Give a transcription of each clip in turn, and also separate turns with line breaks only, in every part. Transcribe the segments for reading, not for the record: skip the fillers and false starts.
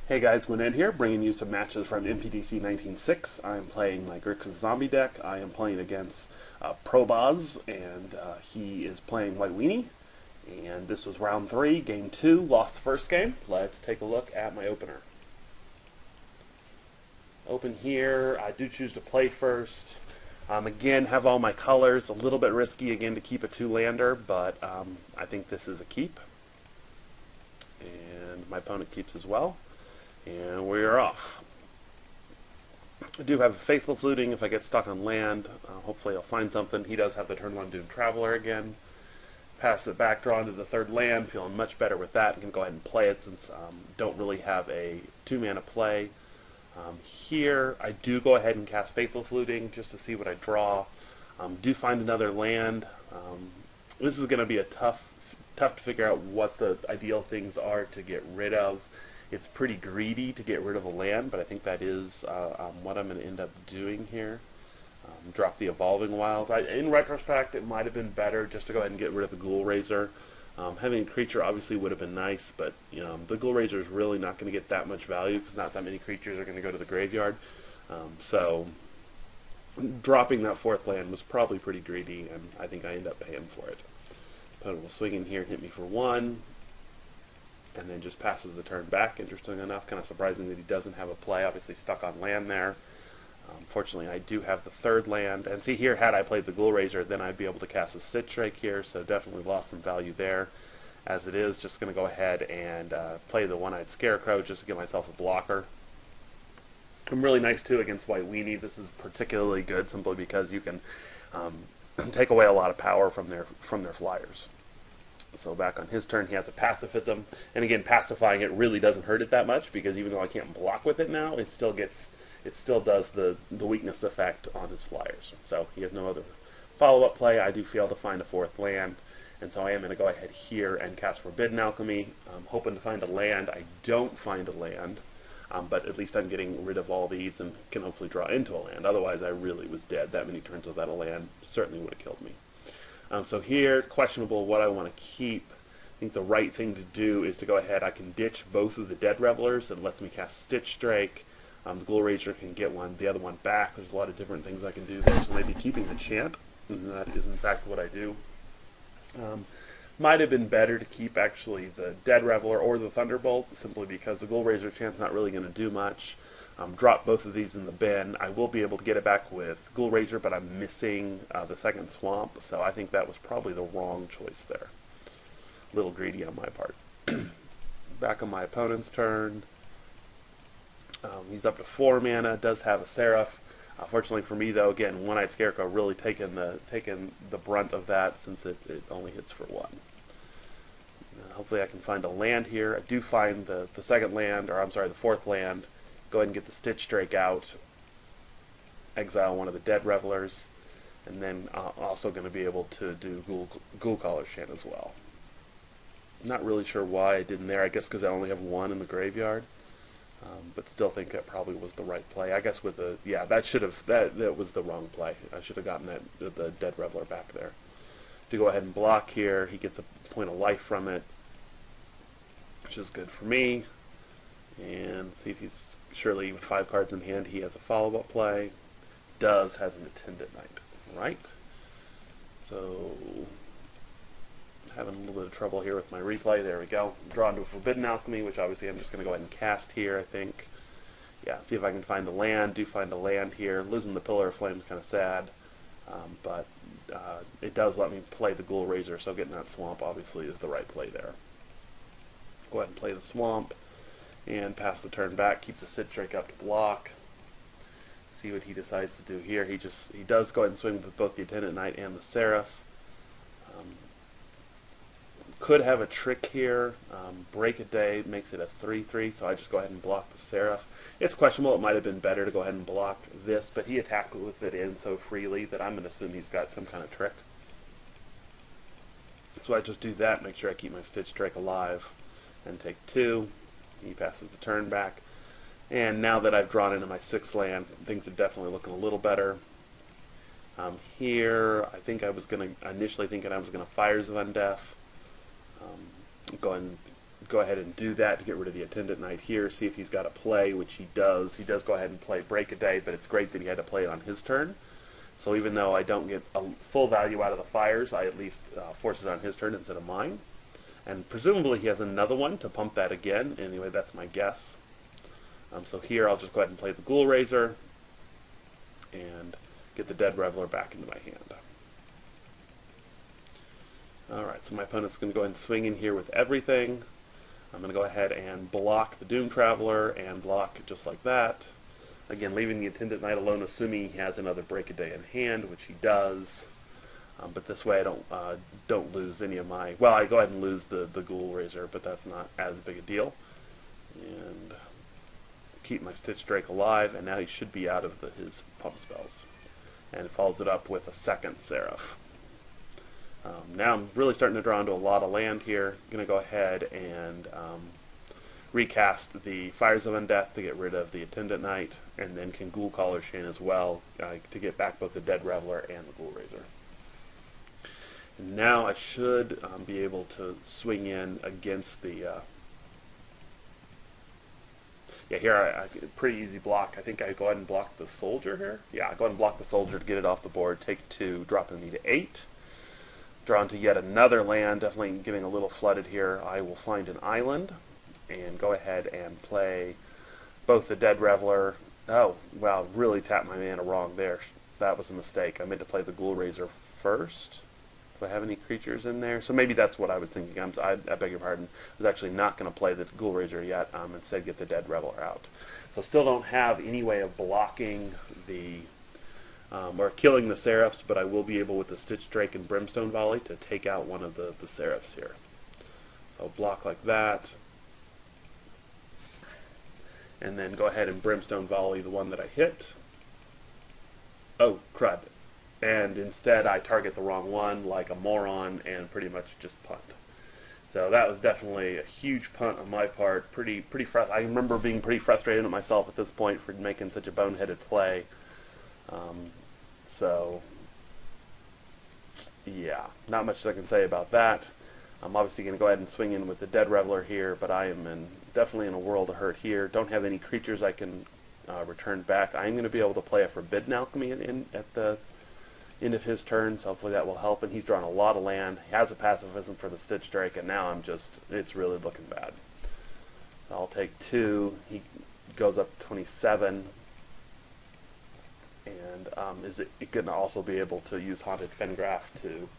Hey guys, gwyned here, bringing you some matches from MPDC 19.6. I'm playing my Grixis Zombie Deck. I am playing against Probaz, and he is playing White Weenie. And this was round 3, game 2, lost the first game. Let's take a look at my opener. Open here, I do choose to play first. Again, have all my colors, a little bit risky again to keep a 2-lander, but I think this is a keep. And my opponent keeps as well. And we are off. I do have a Faithless Looting if I get stuck on land. Hopefully I'll find something. He does have the turn 1 Doomed Traveler again. Pass it back, draw into the 3rd land. Feeling much better with that. I can go ahead and play it since don't really have a 2-mana play. Here I do go ahead and cast Faithless Looting just to see what I draw. Do find another land. This is going to be a tough to figure out what the ideal things are to get rid of. It's pretty greedy to get rid of a land, but I think that is what I'm going to end up doing here. Drop the Evolving Wilds. In retrospect, it might have been better just to go ahead and get rid of the Ghoul Raiser. Having a creature obviously would have been nice, but the Ghoul Raiser is really not going to get that much value because not that many creatures are going to go to the graveyard. So dropping that 4th land was probably pretty greedy, and I think I end up paying for it. Opponent will swing in here and hit me for 1. And then just passes the turn back. Interesting enough, kind of surprising that he doesn't have a play. Obviously stuck on land there. Fortunately, I do have the 3rd land. And see here, had I played the Ghoul Raiser, then I'd be able to cast a Stitch Drake here, so definitely lost some value there. As it is, just going to go ahead and play the One-Eyed Scarecrow just to get myself a blocker. I'm really nice, too, against White Weenie. This is particularly good simply because you can take away a lot of power from their flyers. So back on his turn, he has a Pacifism, and again, pacifying it really doesn't hurt it that much because even though I can't block with it now, it still does the weakness effect on his flyers. So he has no other follow-up play. I do fail to find a 4th land, and so I am going to go ahead here and cast Forbidden Alchemy. I'm hoping to find a land. I don't find a land, but at least I'm getting rid of all these and can hopefully draw into a land. Otherwise, I really was dead. That many turns without a land certainly would have killed me. So here, questionable what I want to keep. I think the right thing to do is to go ahead. I can ditch both of the Dead Revelers. It lets me cast Stitch Drake. The Ghoul Raiser can get the other one back. There's a lot of different things I can do there. So maybe keeping the Champ, and that is in fact what I do. Might have been better to keep actually the Dead Reveler or the Thunderbolt, simply because the Ghoul Raiser Champ's not really going to do much. Drop both of these in the bin. I will be able to get it back with Ghoul Raiser, but I'm missing the 2nd Swamp, so I think that was probably the wrong choice there. A little greedy on my part. Back on my opponent's turn. He's up to 4 mana, does have a Seraph. Fortunately for me, though, again, One-Eyed Scarecrow really taken the brunt of that since it only hits for 1. Hopefully I can find a land here. I do find the 2nd land, or I'm sorry, the 4th land. Go ahead and get the Stitch Drake out, exile one of the Dead Revelers, and then also going to be able to do Ghoul Caller's Chant as well. Not really sure why I didn't there. I guess because I only have 1 in the graveyard, but still think that probably was the right play. I guess with the that was the wrong play. I should have gotten the Dead Reveler back there. To go ahead and block here, he gets a point of life from it, which is good for me. And see if he's surely with 5 cards in hand, he has a follow-up play. Has an Attendant Knight, right? So having a little bit of trouble here with my replay. There we go. Draw into a Forbidden Alchemy, which obviously I'm just going to go ahead and cast here, I think. Yeah, see if I can find a land. Do find a land here. Losing the Pillar of Flame is kind of sad, but it does let me play the Ghoul Raiser, so getting that Swamp obviously is the right play there. Go ahead and play the Swamp and pass the turn back. Keep the Stitch Drake up to block. See what he decides to do here. He does go ahead and swing with both the Attendant Knight and the Seraph. Could have a trick here. Break a Day makes it a 3/3, so I just go ahead and block the Seraph. It's questionable. It might have been better to go ahead and block this, but he attacked with it in so freely that I'm going to assume he's got some kind of trick. So I just do that, make sure I keep my Stitch Drake alive, and take 2. He passes the turn back. And now that I've drawn into my 6th land, things are definitely looking a little better. Here, I think I was initially thinking I was going to Fires of Undeath. Go and go ahead and do that to get rid of the Attendant Knight here, see if he's got a play, which he does. He does go ahead and play Break a Day, but it's great that he had to play it on his turn. So even though I don't get a full value out of the fires, I at least force it on his turn instead of mine. And presumably he has another one to pump that again. Anyway, that's my guess. So here I'll just go ahead and play the Ghoul Raiser and get the Dead Reveler back into my hand. Alright, so my opponent's going to go ahead and swing in here with everything. I'm going to go ahead and block the Doom Traveler and block just like that. Again, leaving the Attendant Knight alone, assuming he has another Break a Day in hand, which he does. But this way I don't lose any of my... Well, I go ahead and lose the Ghoul Raiser, but that's not as big a deal. And keep my Stitch Drake alive, and now he should be out of his pump spells. And follows it up with a second Seraph. Now I'm really starting to draw into a lot of land here. I'm going to go ahead and recast the Fires of Undeath to get rid of the Attendant Knight, and then can Ghoul Caller's Chain as well to get back both the Dead Reveler and the Ghoul Raiser. And now I should be able to swing in against the... Yeah, here pretty easy block. I think I go ahead and block the Soldier here. Yeah, I go ahead and block the Soldier to get it off the board. Take 2, dropping me to 8. Drawn to yet another land, definitely getting a little flooded here. I will find an island and go ahead and play both the Dead Reveler. Oh, wow, really tapped my mana wrong there. That was a mistake. I meant to play the Ghoul Raiser first. Do I have any creatures in there? So maybe that's what I was thinking. I beg your pardon. I was actually not going to play the Ghoul Raiser yet. Instead, get the Dead Reveler out. So still don't have any way of blocking the... or killing the Seraphs, but I will be able with the Stitch Drake and Brimstone Volley to take out one of the Seraphs here. So I'll block like that. And then go ahead and Brimstone Volley the one that I hit. Oh, crud. And instead I target the wrong one like a moron and pretty much just punt. So that was definitely a huge punt on my part. I remember being pretty frustrated at myself at this point for making such a boneheaded play. So, yeah, not much I can say about that. I'm obviously going to go ahead and swing in with the Dead Reveler here, but I am definitely in a world of hurt here. Don't have any creatures I can return back. I'm going to be able to play a Forbidden Alchemy at the end of his turn, so hopefully that will help. And he's drawn a lot of land. He has a pacifism for the Stitch Drake, and now it's really looking bad. I'll take 2. He goes up to 27. And is it going to also be able to use Haunted Fengraf to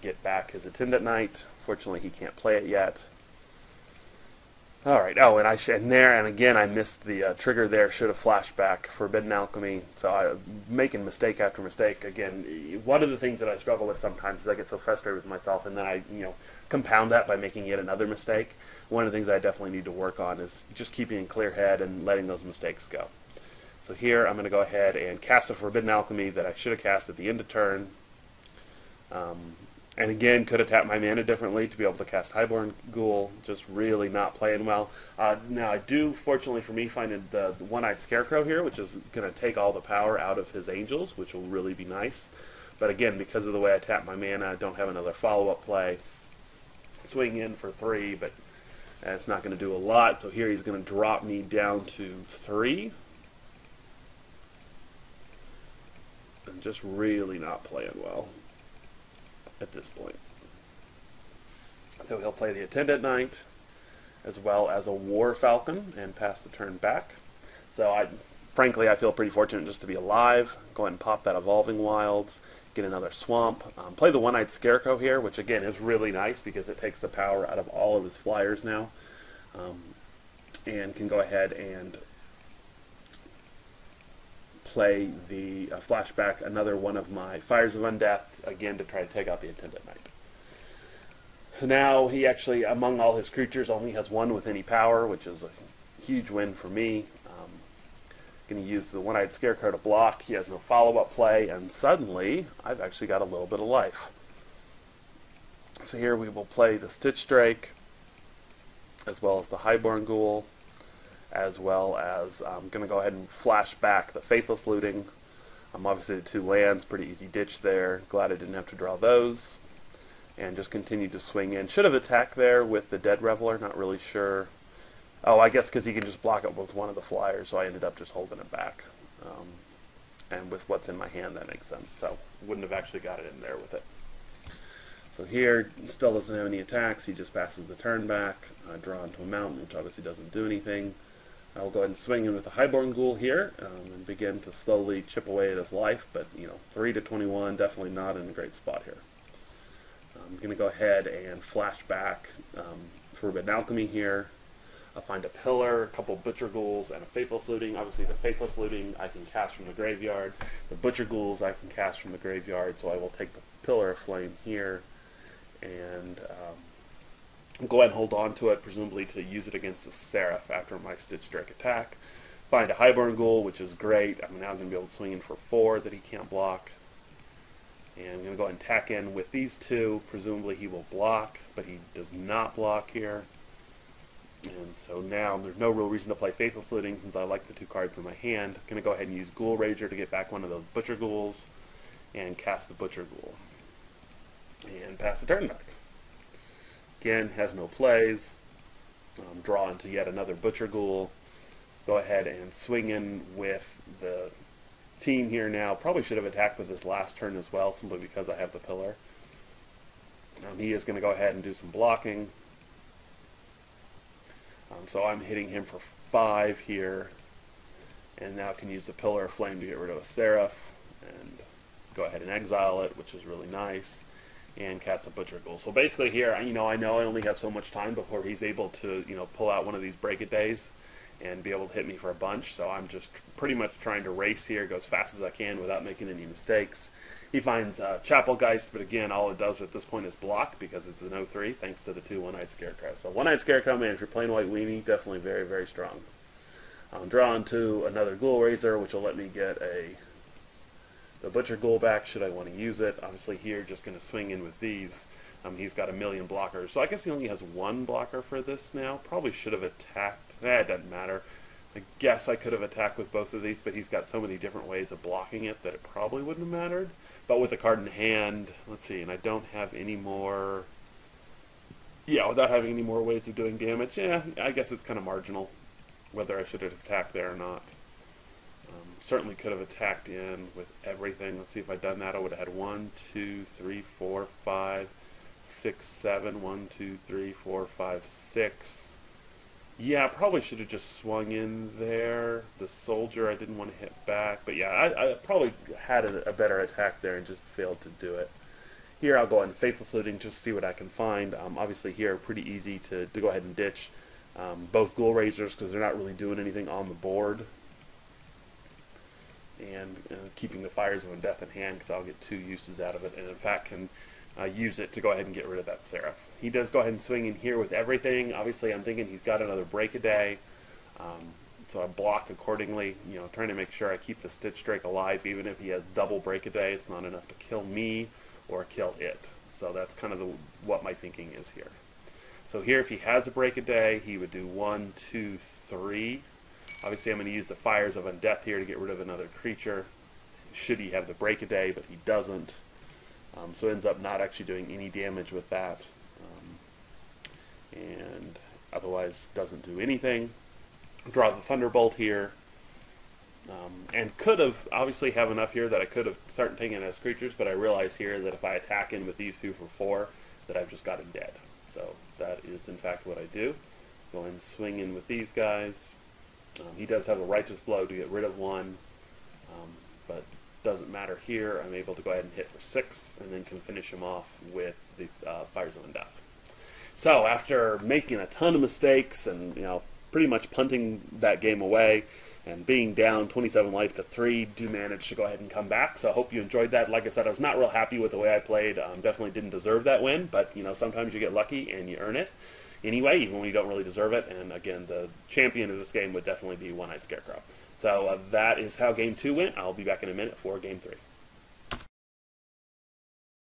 get back his Attendant Knight? Fortunately, he can't play it yet. All right. Oh, and again, I missed the trigger there. Should have flashed back Forbidden Alchemy. So I'm making mistake after mistake. Again, one of the things that I struggle with sometimes is I get so frustrated with myself, and then I, compound that by making yet another mistake. One of the things I definitely need to work on is just keeping a clear head and letting those mistakes go. So here I'm going to go ahead and cast a Forbidden Alchemy that I should have cast at the end of turn. And again, could have tapped my mana differently to be able to cast Highborn Ghoul. Just really not playing well. Now I do, fortunately for me, find the One-Eyed Scarecrow here, which is going to take all the power out of his Angels, which will really be nice. But again, because of the way I tap my mana, I don't have another follow-up play. Swing in for 3, but that's not going to do a lot. So here he's going to drop me down to 3. And just really not playing well at this point. So he'll play the Attendant Knight as well as a War Falcon and pass the turn back. So frankly, I feel pretty fortunate just to be alive. Go ahead and pop that Evolving Wilds, get another Swamp. Play the One-Eyed Scarecrow here, which again is really nice because it takes the power out of all of his flyers now. And can go ahead and play the flashback, another one of my Fires of Undeath, again to try to take out the Attendant Knight. So now he actually, among all his creatures, only has one with any power, which is a huge win for me. Going to use the One-Eyed Scarecrow to block. He has no follow-up play, and suddenly I've actually got a little bit of life. So here we will play the Stitch Drake, as well as the Highborn Ghoul, as well as I'm going to go ahead and flash back the Faithless Looting. Obviously the 2 lands, pretty easy ditch there. Glad I didn't have to draw those. and just continued to swing in. Should have attacked there with the Dead Reveler, not really sure. Oh, I guess because he can just block it with one of the flyers, so I ended up just holding it back. And with what's in my hand, that makes sense. So wouldn't have actually got it in there with it. So here, he still doesn't have any attacks. He just passes the turn back. Draw into a mountain, which obviously doesn't do anything. I'll go ahead and swing in with a Highborn Ghoul here and begin to slowly chip away at his life. But, 3 to 21, definitely not in a great spot here. I'm going to go ahead and flash back Forbidden Alchemy here. I'll find a pillar, a couple Butcher Ghouls, and a Faithless Looting. Obviously, the Faithless Looting I can cast from the graveyard. The Butcher Ghouls I can cast from the graveyard, so I will take the Pillar of Flame here and go ahead and hold on to it, presumably to use it against the Seraph after my Stitch Drake attack. Find a Highborn Ghoul, which is great. I'm now going to be able to swing in for 4 that he can't block. And I'm going to go ahead and tack in with these two. Presumably he will block, but he does not block here. And so now there's no real reason to play Faithless Looting since I like the 2 cards in my hand. I'm going to go ahead and use Ghoul Rager to get back one of those Butcher Ghouls and cast the Butcher Ghoul. And pass the turn back. Again, has no plays. Draw into yet another Butcher Ghoul. Go ahead and swing in with the team here now. Probably should have attacked with this last turn as well, simply because I have the pillar. He is going to go ahead and do some blocking. So I'm hitting him for 5 here, and now can use the Pillar of Flame to get rid of a Seraph, and go ahead and exile it, which is really nice, and cast a Butcher Ghoul. So basically here, I know I only have so much time before he's able to, pull out one of these Break It Days and be able to hit me for a bunch, so I'm just pretty much trying to race here, go as fast as I can without making any mistakes. He finds Chapelgeist, but again, all it does at this point is block because it's an 0-3, thanks to the 2 One-Eyed Scarecrow. So One-Eyed Scarecrow, man, if you're playing White Weenie, definitely very, very strong. I'm drawn to another Ghoul Razor, which will let me get the Butcher Ghoul back should I want to use it. Obviously here, just going to swing in with these. He's got 1,000,000 blockers, so I guess he only has 1 blocker for this now. Probably should have attacked. It doesn't matter. I guess I could have attacked with both of these, but he's got so many different ways of blocking it that it probably wouldn't have mattered. But with the card in hand, let's see, and I don't have any more... Yeah, without having any more ways of doing damage, yeah, I guess it's kind of marginal whether I should have attacked there or not. Certainly could have attacked in with everything. Let's see, if I'd done that, I would have had 1, 2, 3, 4, 5, 6, 7, 1, 2, 3, 4, 5, 6. Yeah, I probably should have just swung in there. The Soldier I didn't want to hit back. But yeah, I probably had a better attack there and just failed to do it. Here I'll go ahead and Faithless Looting just to see what I can find. Obviously here, pretty easy to go ahead and ditch both Ghoul Razors because they're not really doing anything on the board. And keeping the Fires of Undeath in hand because I'll get 2 uses out of it. And in fact can use it to go ahead and get rid of that Seraph. He does go ahead and swing in here with everything. Obviously, I'm thinking he's got another Break-A-Day, so I block accordingly, trying to make sure I keep the Stitch Drake alive. Even if he has double Break-A-Day, it's not enough to kill me or kill it. So that's kind of what my thinking is here. So here, if he has a Break-A-Day, he would do 1, 2, 3. Obviously, I'm going to use the Fires of Undeath here to get rid of another creature, should he have the Break-A-Day, but he doesn't. So ends up not actually doing any damage with that, and otherwise doesn't do anything. Draw the Thunderbolt here, and could have obviously have enough here that I could have started taking it as creatures, but I realize here that if I attack in with these 2 for 4, that I've just got him dead. So that is in fact what I do. Go and swing in with these guys. He does have a Righteous Blow to get rid of 1, but doesn't matter here. I'm able to go ahead and hit for 6 and then can finish him off with the Fires of Undeath. So after making a ton of mistakes and pretty much punting that game away and being down 27 life to 3, do manage to go ahead and come back. So I hope you enjoyed that. Like I said, I was not real happy with the way I played. Definitely didn't deserve that win, but sometimes you get lucky and you earn it anyway, even when you don't really deserve it. And again, the champion of this game would definitely be One-Eyed Scarecrow. So that is how Game 2 went. I'll be back in a minute for Game 3.